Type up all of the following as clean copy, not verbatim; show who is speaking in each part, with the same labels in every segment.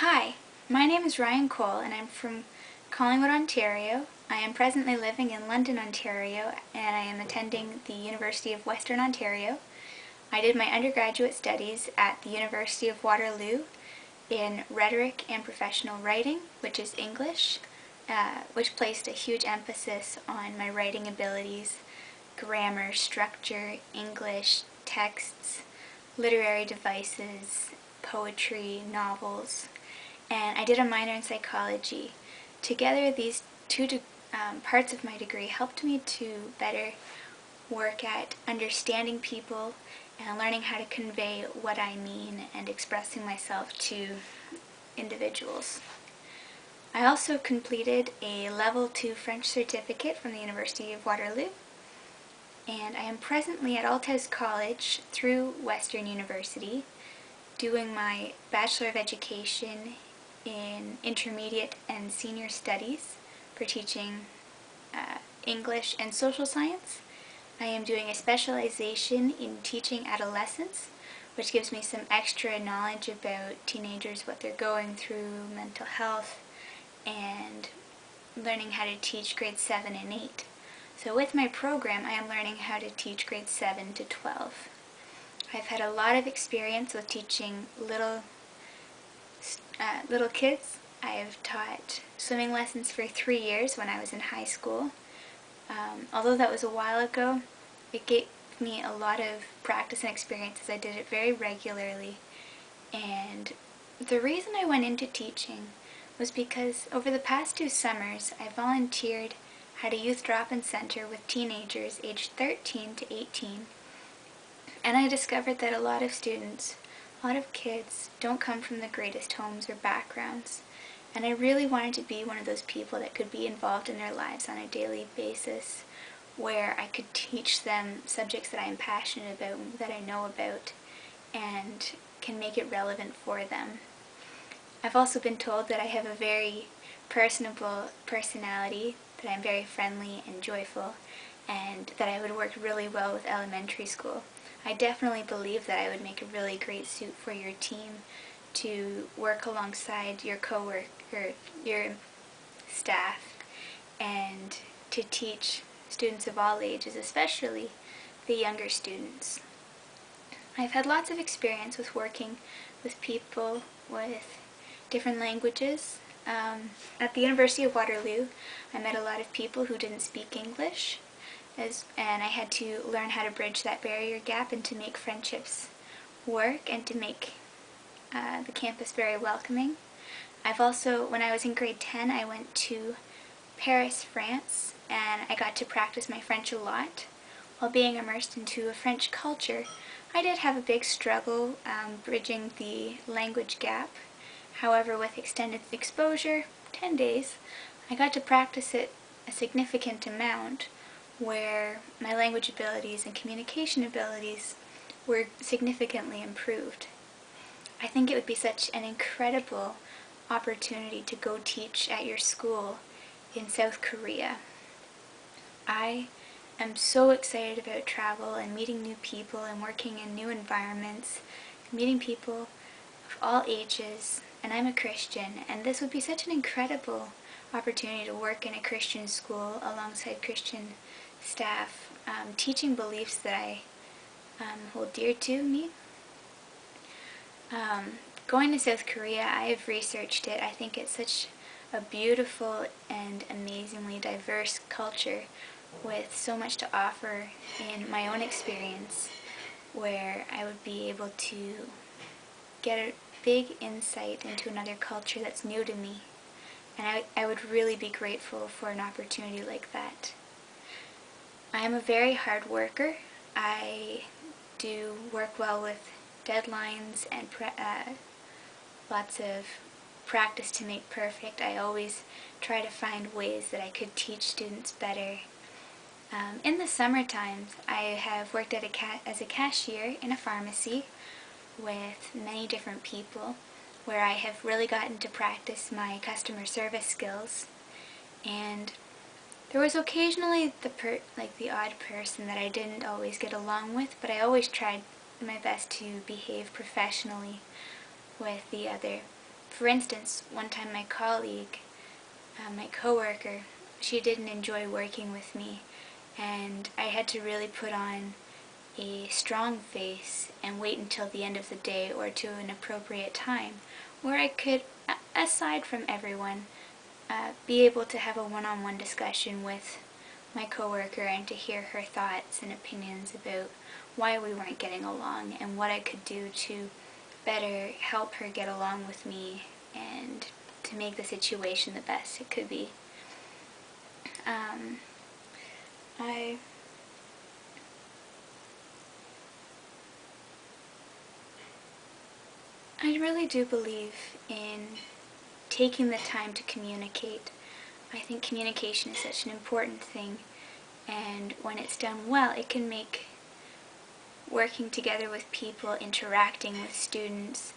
Speaker 1: Hi, my name is Ryan Cole and I'm from Collingwood, Ontario. I am presently living in London, Ontario, and I am attending the University of Western Ontario. I did my undergraduate studies at the University of Waterloo in rhetoric and professional writing, which is English, which placed a huge emphasis on my writing abilities, grammar, structure, English, texts, literary devices, poetry, novels, and I did a minor in psychology. Together, these two parts of my degree helped me to better work at understanding people and learning how to convey what I mean and expressing myself to individuals. I also completed a Level 2 French certificate from the University of Waterloo, and I am presently at Altez College through Western University doing my Bachelor of Education in Intermediate and Senior Studies for teaching English and Social Science. I am doing a specialization in teaching adolescents, which gives me some extra knowledge about teenagers, what they're going through, mental health, and learning how to teach grades 7 and 8. So with my program, I am learning how to teach grades 7 to 12. I've had a lot of experience with teaching little kids. I have taught swimming lessons for 3 years when I was in high school. Although that was a while ago, it gave me a lot of practice and experience as I did it very regularly. And the reason I went into teaching was because over the past 2 summers I volunteered at a youth drop-in center with teenagers aged 13 to 18. And I discovered that a lot of students, a lot of kids, don't come from the greatest homes or backgrounds. And I really wanted to be one of those people that could be involved in their lives on a daily basis, where I could teach them subjects that I am passionate about, that I know about, and can make it relevant for them. I've also been told that I have a very personable personality, that I'm very friendly and joyful, and that I would work really well with elementary school. I definitely believe that I would make a really great suit for your team to work alongside your coworker, your staff, and to teach students of all ages, especially the younger students. I've had lots of experience with working with people with different languages. At the University of Waterloo, I met a lot of people who didn't speak English, and I had to learn how to bridge that barrier gap and to make friendships work and to make the campus very welcoming. I've also, when I was in grade 10, I went to Paris, France, and I got to practice my French a lot. While being immersed into a French culture, I did have a big struggle bridging the language gap. However, with extended exposure, 10 days, I got to practice it a significant amount, where my language abilities and communication abilities were significantly improved. I think it would be such an incredible opportunity to go teach at your school in South Korea. I am so excited about travel and meeting new people and working in new environments, meeting people of all ages, and I'm a Christian, and this would be such an incredible opportunity to work in a Christian school alongside Christian staff, teaching beliefs that I hold dear to me. Going to South Korea, I have researched it. I think it's such a beautiful and amazingly diverse culture with so much to offer in my own experience, where I would be able to get a big insight into another culture that's new to me. And I would really be grateful for an opportunity like that. I am a very hard worker. I do work well with deadlines and lots of practice to make perfect. I always try to find ways that I could teach students better. In the summer times, I have worked at as a cashier in a pharmacy with many different people, where I have really gotten to practice my customer service skills. And there was occasionally the odd person that I didn't always get along with, but I always tried my best to behave professionally with the other For instance, one time my colleague, my coworker, she didn't enjoy working with me, and I had to really put on a strong face and wait until the end of the day or to an appropriate time where I could, aside from everyone, be able to have a one-on-one discussion with my coworker and to hear her thoughts and opinions about why we weren't getting along and what I could do to better help her get along with me and to make the situation the best it could be. I really do believe in taking the time to communicate. I think communication is such an important thing, and when it's done well, it can make working together with people, interacting with students,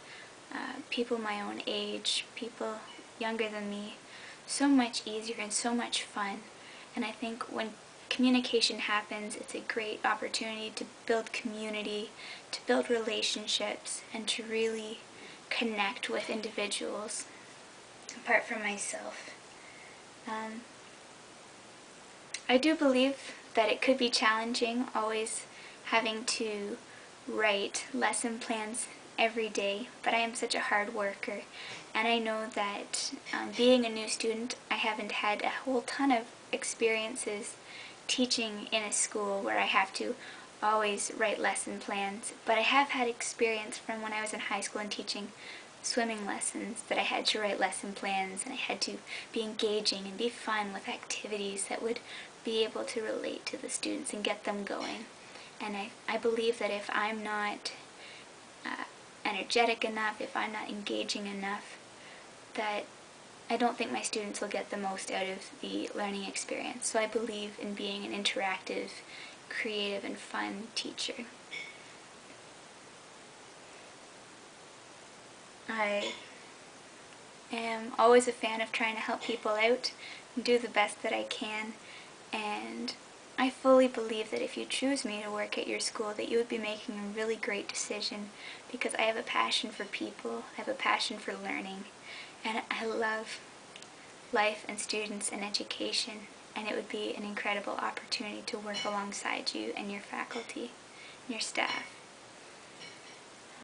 Speaker 1: people my own age, people younger than me, so much easier and so much fun. And I think when communication happens, it's a great opportunity to build community, to build relationships, and to really connect with individuals apart from myself. I do believe that it could be challenging always having to write lesson plans every day, but I am such a hard worker, and I know that being a new student, I haven't had a whole ton of experiences teaching in a school where I have to always write lesson plans, but I have had experience from when I was in high school and teaching swimming lessons that I had to write lesson plans and I had to be engaging and be fun with activities that would be able to relate to the students and get them going. And I believe that if I'm not energetic enough, if I'm not engaging enough, that I don't think my students will get the most out of the learning experience. So I believe in being an interactive, creative, and fun teacher. I am always a fan of trying to help people out and do the best that I can, and I fully believe that if you choose me to work at your school, that you would be making a really great decision, because I have a passion for people, I have a passion for learning, and I love life and students and education, and it would be an incredible opportunity to work alongside you and your faculty and your staff.